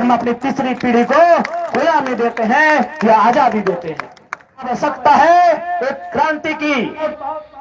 हम अपनी तीसरी पीढ़ी को गुलामी देते हैं या आजादी देते हैं। आवश्यकता है एक क्रांति की।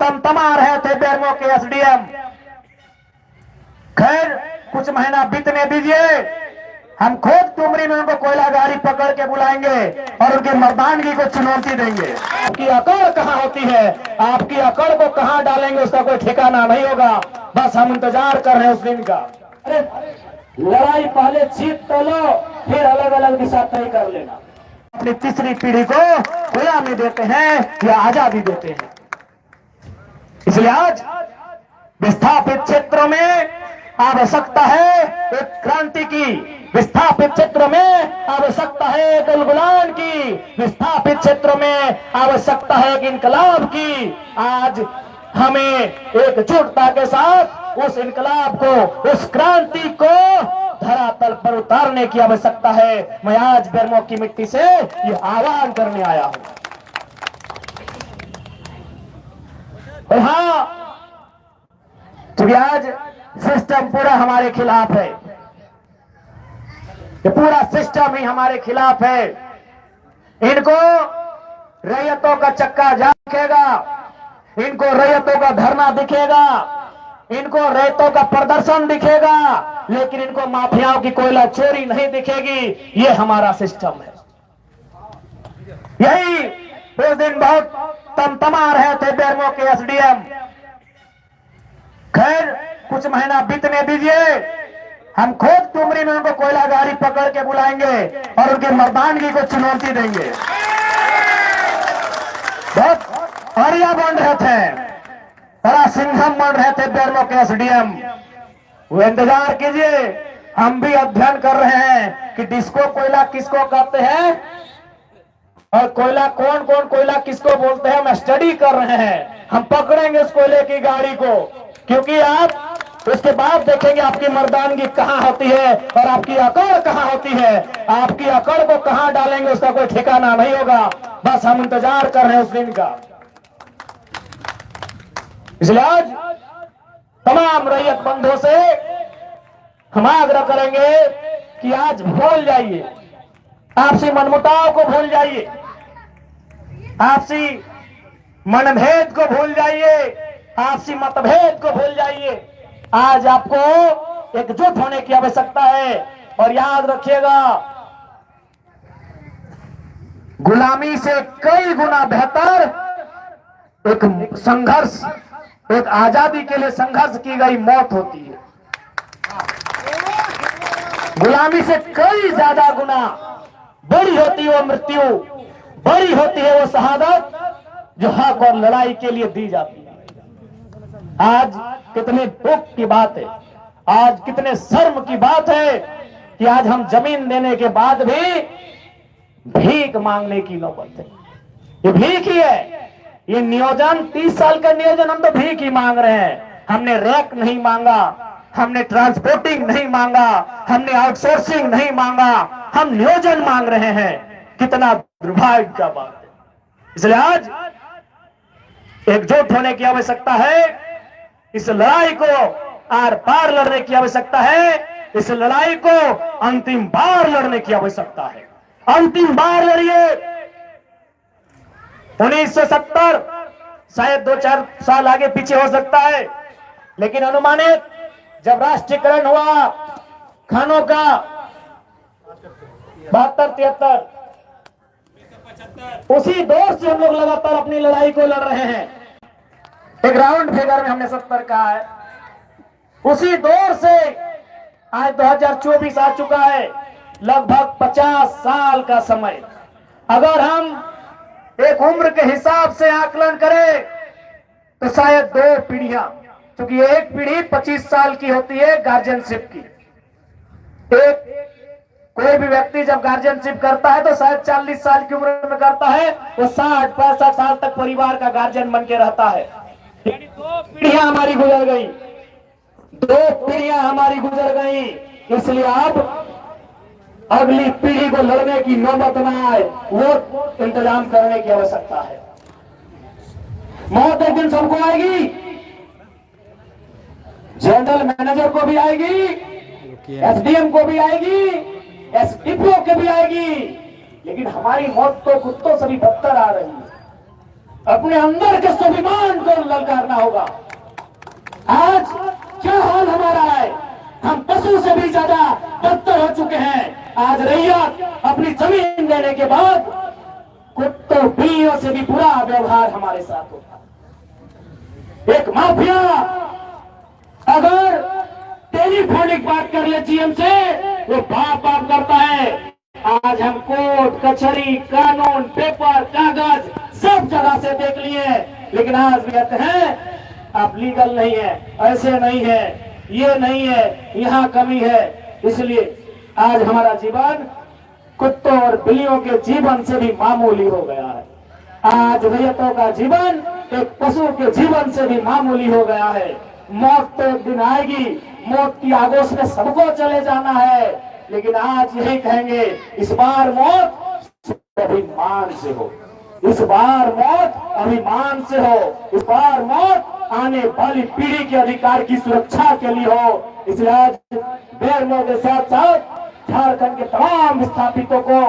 तमा रहे थे बेरमो के एसडीएम। खैर कुछ महीना बीतने दीजिए, हम खुद तुमरी में उनको कोयला गाड़ी पकड़ के बुलाएंगे और उनकी मर्दानगी को चुनौती देंगे। आपकी अकड़ कहाँ होती है, आपकी अकड़ को कहाँ डालेंगे उसका कोई ठिकाना नहीं होगा। बस हम इंतजार कर रहे हैं उस दिन का। अरे लड़ाई पहले जीत तो लो, फिर अलग अलग दिशा तय कर लेना। अपनी तीसरी पीढ़ी को गुलामी देते हैं या आजादी देते हैं। इसलिए आज विस्थापित क्षेत्रों में आवश्यकता है एक क्रांति की, विस्थापित क्षेत्र में आवश्यकता है एक उलगुलान की, विस्थापित क्षेत्रों में आवश्यकता है एक इनकलाब की। आज हमें एकजुटता के साथ उस इनकलाब को, उस क्रांति को धरातल पर उतारने की आवश्यकता है। मैं आज बेरमो की मिट्टी से ये आह्वान करने आया हूं। और हाँ, क्योंकि आज सिस्टम पूरा हमारे खिलाफ है, ये पूरा सिस्टम ही हमारे खिलाफ है। इनको रैयतों का चक्का जाम दिखेगा, इनको रैयतों का धरना दिखेगा, इनको रैयतों का प्रदर्शन दिखेगा, लेकिन इनको माफियाओं की कोयला चोरी नहीं दिखेगी। ये हमारा सिस्टम है। यही उस दिन बहुत तमा रहे थे बेरमो के एसडीएम। खैर कुछ महीना बीतने दीजिए, हम खुद तुमरी में उनको कोयला गाड़ी पकड़ के बुलाएंगे और उनकी मर्दानगी को चुनौती देंगे। बहुत आर्या बन रहे थे, बड़ा सिंघम बन रहे थे बेरमो के एसडीएम। वो इंतजार कीजिए, हम भी अध्ययन कर रहे हैं कि डिस्को कोयला किसको कहते हैं और कोयला कौन कौन कोयला किसको बोलते हैं। हम स्टडी कर रहे हैं, हम पकड़ेंगे उस कोयले की गाड़ी को, क्योंकि आप उसके बाद देखेंगे आपकी मर्दानगी कहां होती है और आपकी अकड़ कहां होती है। आपकी अकड़ को कहां डालेंगे उसका कोई ठिकाना नहीं होगा। बस हम इंतजार कर रहे हैं उस दिन का। इसलिए आज तमाम रैयत बंधुओं से हम आग्रह करेंगे कि आज भूल जाइए, आपसी मनमुटाव को भूल जाइए, आपसी मनभेद को भूल जाइए, आपसी मतभेद को भूल जाइए। आज आपको एकजुट होने की आवश्यकता है। और याद रखिएगा, गुलामी से कई गुना बेहतर एक संघर्ष, एक आजादी के लिए संघर्ष की गई मौत होती है। गुलामी से कई ज्यादा गुना बड़ी होती है वो मृत्यु, बड़ी होती है वो शहादत जो हक और लड़ाई के लिए दी जाती है। आज कितने दुख की बात है, आज कितने शर्म की बात है कि आज हम जमीन देने के बाद भी भीख मांगने की नौबत है। ये भीख ही है, ये नियोजन 30 साल का नियोजन हम तो भीख ही मांग रहे हैं। हमने रैक नहीं मांगा, हमने ट्रांसपोर्टिंग नहीं मांगा, हमने आउटसोर्सिंग नहीं मांगा, हम नियोजन मांग रहे हैं। कितना दुर्भाग्य का बात है। इसलिए आज एकजुट होने की आवश्यकता है। इस लड़ाई को आर पार लड़ने की आवश्यकता है। इस लड़ाई को अंतिम बार लड़ने की आवश्यकता है। अंतिम बार लड़िए। 1970 शायद 2-4 साल आगे पीछे हो सकता है, लेकिन अनुमानित जब राष्ट्रीयकरण हुआ खानों का 72-73, उसी दौर से हम लोग लगातार अपनी लड़ाई को लड़ रहे हैं। एक राउंड फिगर में हमने 70 कहा है। उसी दौर से आज 2024 आ चुका है, लगभग 50 साल का समय। अगर हम एक उम्र के हिसाब से आकलन करें तो शायद 2 पीढ़ियां, क्योंकि एक पीढ़ी 25 साल की होती है गार्जियनशिप की। एक कोई भी व्यक्ति जब गार्जियनशिप करता है तो शायद 40 साल की उम्र में करता है, वो 60-65 साल तक परिवार का गार्जियन बन के रहता है। यानी 2 पीढ़ियां हमारी गुजर गई, 2 पीढ़ियां हमारी गुजर गई। इसलिए अब अगली पीढ़ी को लड़ने की नौबत न आए, वो इंतजाम करने की आवश्यकता है। मौत एक दिन सबको आएगी, जनरल मैनेजर को भी आएगी, एसडीएम को भी आएगी, एसडीपीओ के भी आएगी, लेकिन हमारी मौत तो कुत्तों से भी बदतर आ रही है। अपने अंदर के स्वाभिमान को ललकारना होगा। आज क्या हाल हमारा है, हम पशु से भी ज्यादा बदतर हो चुके हैं। आज रैयत अपनी जमीन देने के बाद कुत्तों बिल्लियों से भी बुरा व्यवहार हमारे साथ होता है। एक माफिया अगर टेलीफोनिक बात कर ले जीएम से, वो बाप बाप करता है। आज हम कोर्ट कचहरी कानून पेपर कागज सब जगह से देख लिए, लेकिन आज भी कहते हैं आप लीगल नहीं है, ऐसे नहीं है, ये नहीं है, यहाँ कमी है। इसलिए आज हमारा जीवन कुत्तों और बिल्लियों के जीवन से भी मामूली हो गया है। आज रैयतों का जीवन एक पशु के जीवन से भी मामूली हो गया है। मौत तो एक दिन आएगी, मौत की आगोश में सबको चले जाना है, लेकिन आज यही कहेंगे इस बार मौत अभिमान से हो, इस बार मौत अभिमान से हो, इस बार मौत आने वाली पीढ़ी के अधिकार की सुरक्षा के लिए हो। इसलिए आज बेरमो के साथ साथ झारखंड के तमाम विस्थापितों को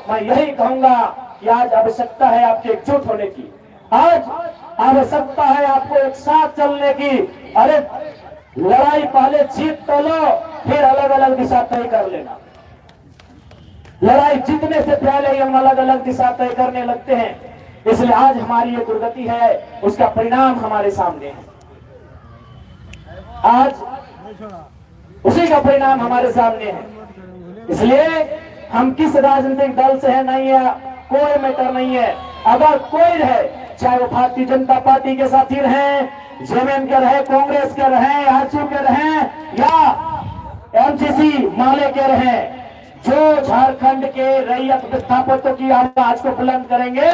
मैं यही कहूंगा कि आज आवश्यकता है आपके एकजुट होने की, आज आवश्यकता है आपको एक साथ चलने की। अरे लड़ाई पहले जीत तो लो, फिर अलग अलग दिशा तय कर लेना। लड़ाई जीतने से पहले ही हम अलग अलग दिशा तय करने लगते हैं। इसलिए आज हमारी ये दुर्गति है, उसका परिणाम हमारे सामने है। आज उसी का परिणाम हमारे सामने है। इसलिए हम किस राजनीतिक दल से है नहीं है, कोई मैटर नहीं है। अगर कोई रहे, चाहे वो भारतीय जनता पार्टी के साथी रहे, जेएमएम के रहे, कांग्रेस के रहे, आजसू के रहे या एमसीसी माले के रहे, जो झारखंड के रैयत विस्थापितों की आवाज को बुलंद करेंगे,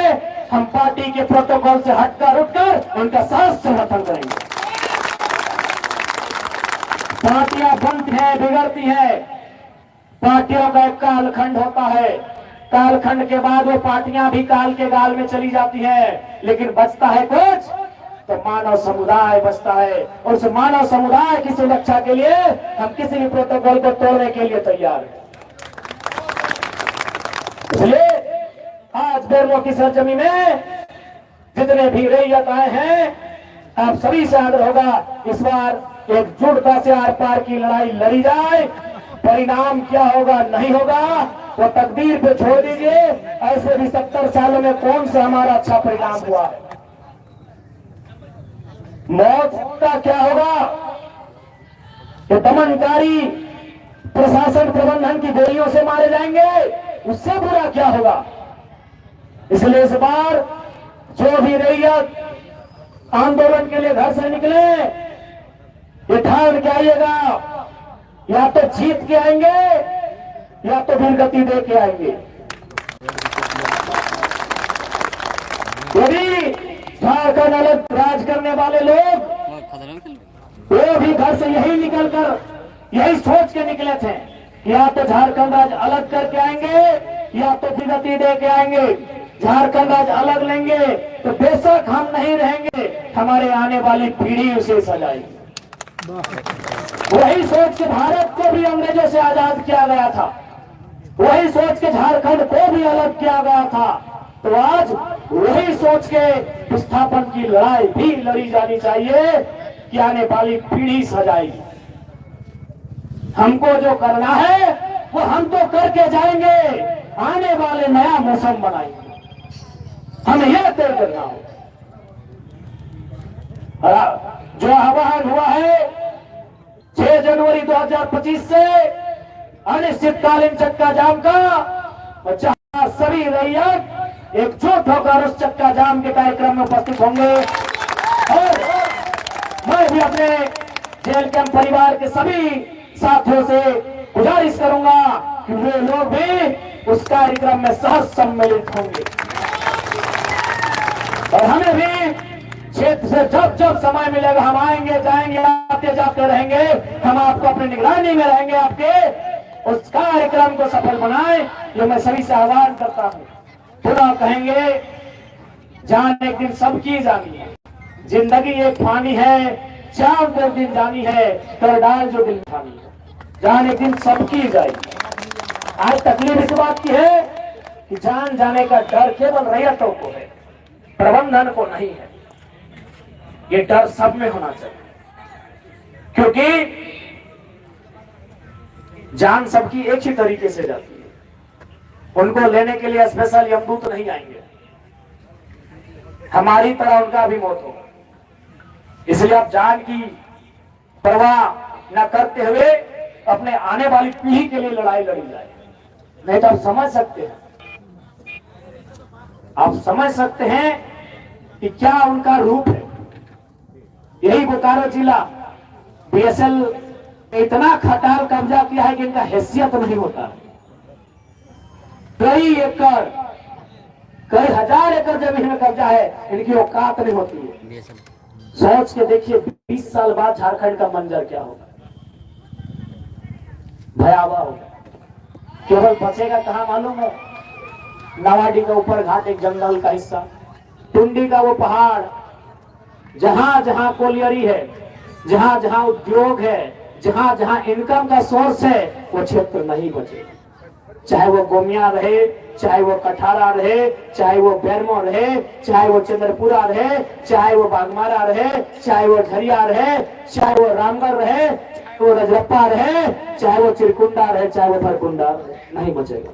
हम पार्टी के प्रोटोकॉल से हटकर उठकर उनका साथ समर्थन करेंगे। पार्टियां बनती हैं, बिगड़ती हैं, पार्टियों का एक कालखंड होता है। कालखंड के बाद वो पार्टियां भी काल के गाल में चली जाती हैं, लेकिन बचता है कुछ तो मानव समुदाय बचता है। और उस मानव समुदाय की सुरक्षा के लिए हम किसी भी प्रोटोकॉल को तोड़ने के लिए तैयार हैं। इसलिए आज बेरमो की सरजमी में जितने भी रैयत आए हैं, आप सभी से आग्रह होगा इस बार एकजुटता से आर पार की लड़ाई लड़ी जाए। परिणाम क्या होगा नहीं होगा वो तकदीर पे छोड़ दीजिए। ऐसे भी 70 सालों में कौन सा हमारा अच्छा परिणाम हुआ है। मौत का क्या होगा, तो दमनकारी प्रशासन प्रबंधन की गोलियों से मारे जाएंगे, उससे बुरा क्या होगा। इसलिए इस बार जो भी रैयत आंदोलन के लिए घर से निकले, ये ठान के आइएगा, या तो जीत के आएंगे या तो दुर्गति दे के आएंगे। यदि झारखंड अलग राज करने वाले लोग वो भी घर से यही निकलकर यही सोच के निकले थे, या तो झारखंड राज अलग करके आएंगे या तो दुर्गति दे के आएंगे। झारखंड राज अलग लेंगे तो बेशक हम नहीं रहेंगे, हमारे आने वाली पीढ़ी उसे सजाएगी। वही सोच के भारत को भी अंग्रेजों से आजाद किया गया था, वही सोच के झारखंड को भी अलग किया गया था। तो आज वही सोच के विस्थापन की लड़ाई भी लड़ी जानी चाहिए कि आने वाली पीढ़ी सजाएगी। हमको जो करना है वो हम तो करके जाएंगे, आने वाले नया मौसम बनाएंगे, हमें यह तय करना हो। जो आह्वान हुआ है 6 जनवरी 2025 से अनिश्चितकालीन चक्का जाम का, और जहां सभी रैयत एकजुट होकर उस चक्का जाम के कार्यक्रम में उपस्थित होंगे। और मैं भी अपने जेल कैंप परिवार के सभी साथियों से गुजारिश करूंगा कि वे लोग भी उस कार्यक्रम में सहज सम्मिलित होंगे। और हमें भी क्षेत्र से जब जब समय मिलेगा हम आएंगे जाएंगे, आते जाते रहेंगे, हम आपको अपनी निगरानी में रहेंगे। आपके उस कार्यक्रम को सफल बनाएं, जो मैं सभी से आह्वान करता हूं। पुनः कहेंगे, जान एक दिन सबकी जानी है, जिंदगी एक फानी है, चांद एक दिन जानी है, कर डाल जो दिल ठानी है। जान एक दिन सबकी जाएगी। आज तकलीफ इस बात की है कि जान जाने का डर केवल रैयतों को है, प्रबंधन को नहीं है। ये डर सब में होना चाहिए, क्योंकि जान सबकी एक ही तरीके से जाती है। उनको लेने के लिए स्पेशल यमदूत नहीं आएंगे, हमारी तरह उनका भी मौत होगा। इसलिए आप जान की परवाह न करते हुए अपने आने वाली पीढ़ी के लिए लड़ाई लड़ी जाए। नहीं तो आप समझ सकते हैं, आप समझ सकते हैं कि क्या उनका रूप है। यही बोकारो जिला बीएसएल ने इतना खटाल कब्जा किया है कि इनका हैसियत नहीं होता। कई एकड़, कई हजार एकड़ जमीन में कब्जा है, इनकी औकात नहीं होती है। सोच के देखिए 20 साल बाद झारखंड का मंजर क्या होगा, भयावह होगा। केवल बचेगा कहां मालूम है? नावाडी का ऊपर घाट एक जंगल का हिस्सा, टुंडी का वो पहाड़, जहां जहां कोलियरी है, जहां जहां उद्योग है, जहां जहां इनकम का सोर्स है, वो क्षेत्र नहीं बचेगा। चाहे वो गोमिया रहे, चाहे वो कठारा रहे, चाहे वो बेरमो रहे, चाहे वो चंद्रपुरा रहे, चाहे वो बागमारा रहे, चाहे वो झरिया रहे, चाहे वो रामगढ़ रहे, चाहे वो रजरप्पा रहे, चाहे वो चिरकुंडा रहे, चाहे वो फरकुंडा रहे, नहीं बचेगा।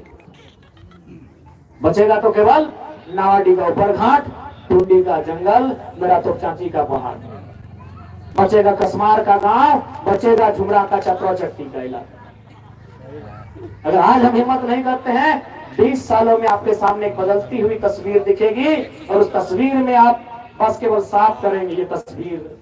बचेगा तो केवल नावाडी का ऊपर घाट, टूंडी का जंगल, मेरा तो चाची का पहाड़, बचेगा कसमार का गांव, बचेगा झुमरा का चतरा चट्टी का इलाका। अगर आज हम हिम्मत नहीं करते हैं, 20 सालों में आपके सामने एक बदलती हुई तस्वीर दिखेगी और उस तस्वीर में आप बस केवल साफ करेंगे ये तस्वीर,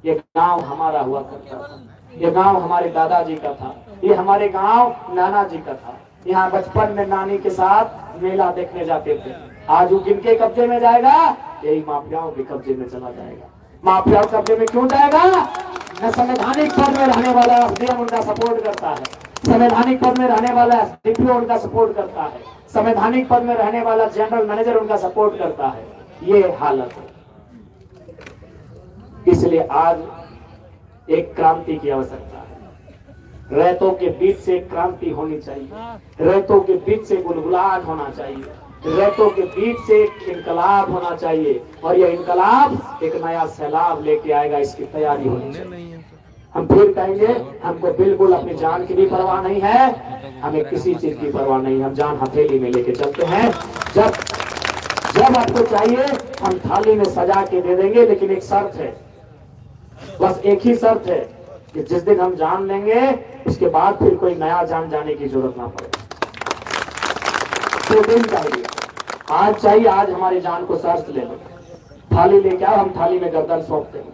ये गांव हमारा हुआ करता था, ये गांव हमारे दादाजी का था, ये हमारे गांव नाना जी का था, यहाँ बचपन में नानी के साथ मेला देखने जाते थे। आज वो किनके कब्जे में जाएगा? यही माफियाओं के कब्जे में चला जाएगा। माफियाओं के कब्जे में क्यों जाएगा? न संवैधानिक पद में रहने वाला एसडीएम उनका सपोर्ट करता है, संवैधानिक पद में रहने वाला डीपीओ उनका सपोर्ट करता है, संवैधानिक पद में रहने वाला जनरल मैनेजर उनका सपोर्ट करता है। ये हालत है। इसलिए आज एक क्रांति की आवश्यकता है। रैतों के बीच से क्रांति होनी चाहिए, रैतों के बीच से गुलगुलाहट होना चाहिए, रैतों के बीच से एक इनकलाब होना चाहिए, और यह इनकलाब एक नया सैलाब लेके आएगा। इसकी तैयारी होनी चाहिए। हम फिर कहेंगे, हमको बिल्कुल अपनी जान की भी परवाह नहीं है, हमें किसी चीज की परवाह नहीं, हम जान हथेली में लेके चलते हैं। जब आपको चाहिए हम थाली में सजा के दे देंगे, लेकिन एक शर्त है, बस एक ही शर्त है कि जिस दिन हम जान लेंगे उसके बाद फिर कोई नया जान जाने की जरूरत ना पड़े। तो दिन चाहिए, आज चाहिए, आज हमारी जान को शर्त ले लो, थाली लेके आओ, हम थाली में गर्दन सौंप देंगे,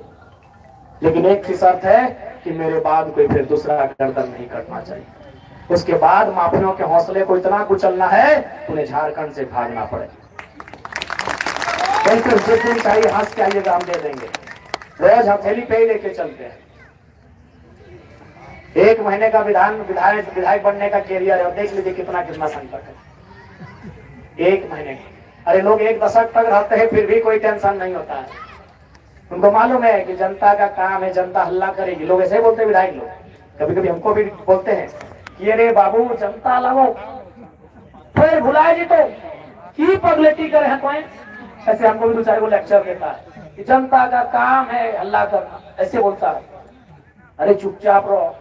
लेकिन एक ही शर्त है कि मेरे बाद कोई फिर दूसरा गर्दन नहीं कटना चाहिए। उसके बाद माफियों के हौसले को इतना कुचलना है उन्हें झारखंड से भागना पड़े। बिल्कुल जिस दिन चाहिए हंस के आइएगा, हम दे देंगे, रोज हथेली पे ही लेके चलते हैं। 1 महीने का विधायक बनने का कैरियर है, देख लीजिए कितना संकट है। 1 महीने, अरे लोग 1 दशक तक रहते हैं फिर भी कोई टेंशन नहीं होता है। उनको मालूम है कि जनता का काम है, जनता हल्ला करेगी। लोग ऐसे बोलते हैं, विधायक लोग कभी कभी हमको भी बोलते हैं कि अरे बाबू जनता लगो फिर भुलाए जी तो की पगलेटी करे हैं कोई। ऐसे हमको भी 2-4 को लेक्चर देता है कि जनता का काम है हल्ला करना, ऐसे बोलता है। अरे चुपचाप रहो,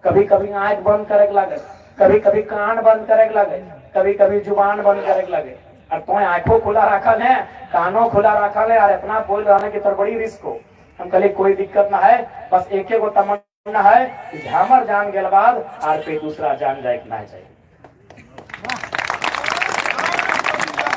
कभी कभी आंख बंद करे लगे, कभी कभी कान बंद करे लगे, कभी कभी जुबान बंद करे लगे। और तो आंखों खुला रखल है, कानों खुला रखल है, और इतना बोल रहने की तरफ बड़ी रिस्क हो। हम कहे कोई दिक्कत ना है, बस एक तमन्ना है कि झामर जान के बाद आर पे दूसरा जान जाए ना चाहिए।